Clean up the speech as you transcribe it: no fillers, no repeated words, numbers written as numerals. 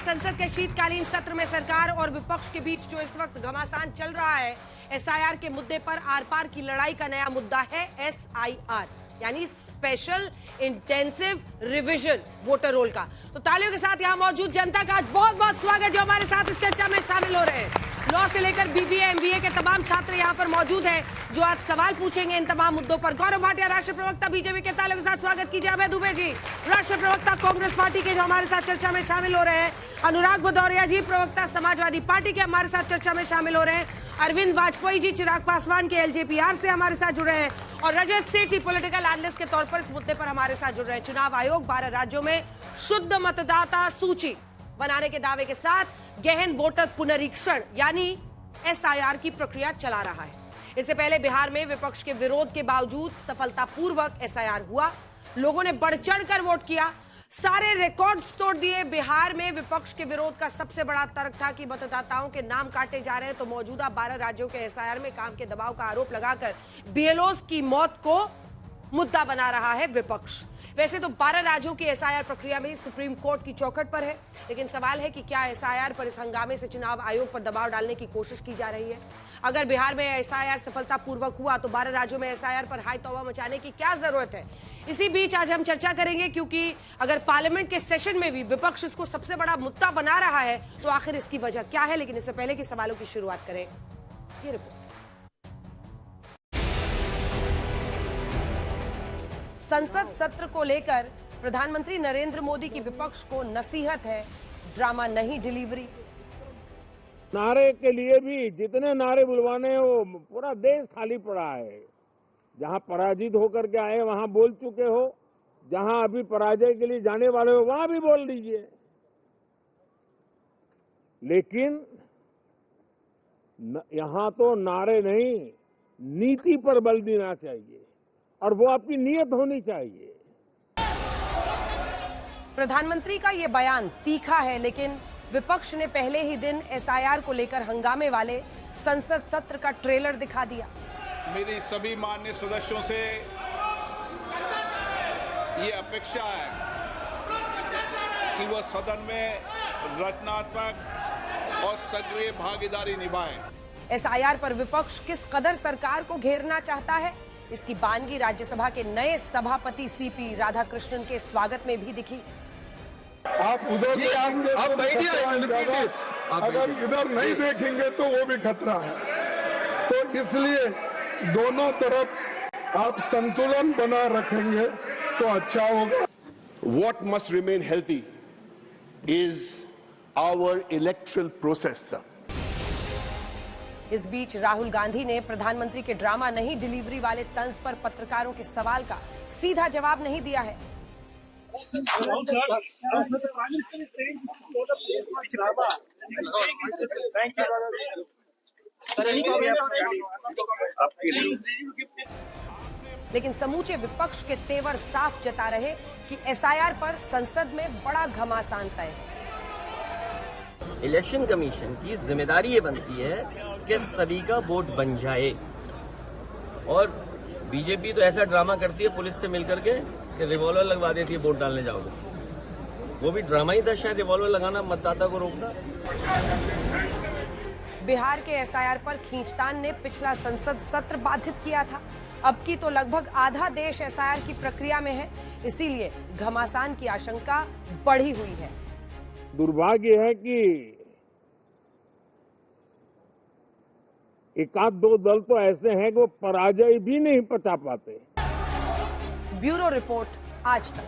संसद के शीतकालीन सत्र में सरकार और विपक्ष के बीच जो इस वक्त घमासान चल रहा है, एसआईआर के मुद्दे पर आर पार की लड़ाई का नया मुद्दा है एसआईआर, यानी special intensive revision voter roll का। तो तालियों के साथ यहां मौजूद जनता का आज बहुत बहुत स्वागत जो हमारे साथ इस चर्चा में शामिल हो रहे हैं। लॉ से लेकर बीबीए एमबीए के तमाम छात्र यहां पर मौजूद हैं जो आज सवाल पूछेंगे इन तमाम मुद्दों पर। गौरव भाटिया, राष्ट्रीय प्रवक्ता बीजेपी के, तालियों के साथ स्वागत कीजिए। अभय दुबे जी, राष्ट्रीय प्रवक्ता कांग्रेस पार्टी के, जो हमारे साथ चर्चा में शामिल हो रहे हैं। अनुराग भदौरिया जी, प्रवक्ता समाजवादी पार्टी के, हमारे साथ चर्चा में शामिल हो रहे हैं। अरविंद वाजपेयी जी, चिराग पासवान के एलजेपीआर से हमारे साथ जुड़ रहे हैं। और रजत सेठी, पॉलिटिकल एनालिस्ट के तौर पर इस मुद्दे पर हमारे साथ जुड़ रहे हैं। चुनाव आयोग 12 राज्यों में शुद्ध मतदाता सूची बनाने के दावे के साथ गहन वोटर पुनरीक्षण यानी एसआईआर की प्रक्रिया चला रहा है। इससे पहले बिहार में विपक्ष के विरोध के बावजूद सफलतापूर्वक एसआईआर हुआ। लोगों ने बढ़ चढ़कर वोट किया, सारे रिकॉर्ड्स तोड़ दिए। बिहार में विपक्ष के विरोध का सबसे बड़ा तर्क था कि मतदाताओं के नाम काटे जा रहे हैं, तो मौजूदा 12 राज्यों के एसआईआर में काम के दबाव का आरोप लगाकर बीएलओज की मौत को मुद्दा बना रहा है विपक्ष। वैसे तो 12 राज्यों की एसआईआर प्रक्रिया में सुप्रीम कोर्ट की चौखट पर है, लेकिन सवाल है कि क्या एसआईआर पर इस हंगामे से चुनाव आयोग पर दबाव डालने की कोशिश की जा रही है। अगर बिहार में एसआईआर सफलतापूर्वक हुआ तो 12 राज्यों में एसआईआर पर हाई तौबा मचाने की क्या जरूरत है। इसी बीच आज हम चर्चा करेंगे, क्योंकि अगर पार्लियामेंट के सेशन में भी विपक्ष इसको सबसे बड़ा मुद्दा बना रहा है तो आखिर इसकी वजह क्या है। लेकिन इससे पहले की सवालों की शुरुआत करें, ये रिपोर्ट। संसद सत्र को लेकर प्रधानमंत्री नरेंद्र मोदी की विपक्ष को नसीहत है, ड्रामा नहीं डिलीवरी। नारे के लिए भी जितने नारे बुलवाने वो पूरा देश खाली पड़ा है। जहां पराजित होकर के आए वहां बोल चुके हो, जहां अभी पराजय के लिए जाने वाले हो वहां भी बोल दीजिए, लेकिन यहां तो नारे नहीं, नीति पर बल देना चाहिए और वो आपकी नीयत होनी चाहिए। प्रधानमंत्री का ये बयान तीखा है, लेकिन विपक्ष ने पहले ही दिन एसआईआर को लेकर हंगामे वाले संसद सत्र का ट्रेलर दिखा दिया। मेरी सभी माननीय सदस्यों से ये अपेक्षा है कि वह सदन में रचनात्मक और सक्रिय भागीदारी निभाएं। एसआईआर पर विपक्ष किस कदर सरकार को घेरना चाहता है, इसकी बानगी राज्यसभा के नए सभापति सीपी राधाकृष्णन के स्वागत में भी दिखी। आप उधर देखेंगे तो खतरा, अगर इधर नहीं देखेंगे तो वो भी खतरा है। तो इसलिए दोनों तरफ आप संतुलन बना रखेंगे तो अच्छा होगा। What must remain healthy is our electoral process, sir. इस बीच राहुल गांधी ने प्रधानमंत्री के ड्रामा नहीं डिलीवरी वाले तंज पर पत्रकारों के सवाल का सीधा जवाब नहीं दिया है। लेकिन समूचे विपक्ष के तेवर साफ जता रहे कि एसआईआर पर संसद में बड़ा घमासान तय है। इलेक्शन कमीशन की जिम्मेदारी ये बनती है कि सभी का वोट बन जाए, और बीजेपी तो ऐसा ड्रामा करती है पुलिस से मिलकर के कि रिवॉल्वर लगवा देती है वोट डालने जाओगे। वो भी ड्रामा ही था शायद, रिवॉल्वर लगाना, मतदाता को रोकना। बिहार के एसआईआर पर खींचतान ने पिछला संसद सत्र बाधित किया था। अब की तो लगभग आधा देश एसआईआर की प्रक्रिया में है, इसीलिए घमासान की आशंका बढ़ी हुई है। दुर्भाग्य है कि एक आध दो दल तो ऐसे हैं कि वो पराजय भी नहीं पचा पाते। ब्यूरो रिपोर्ट, आज तक।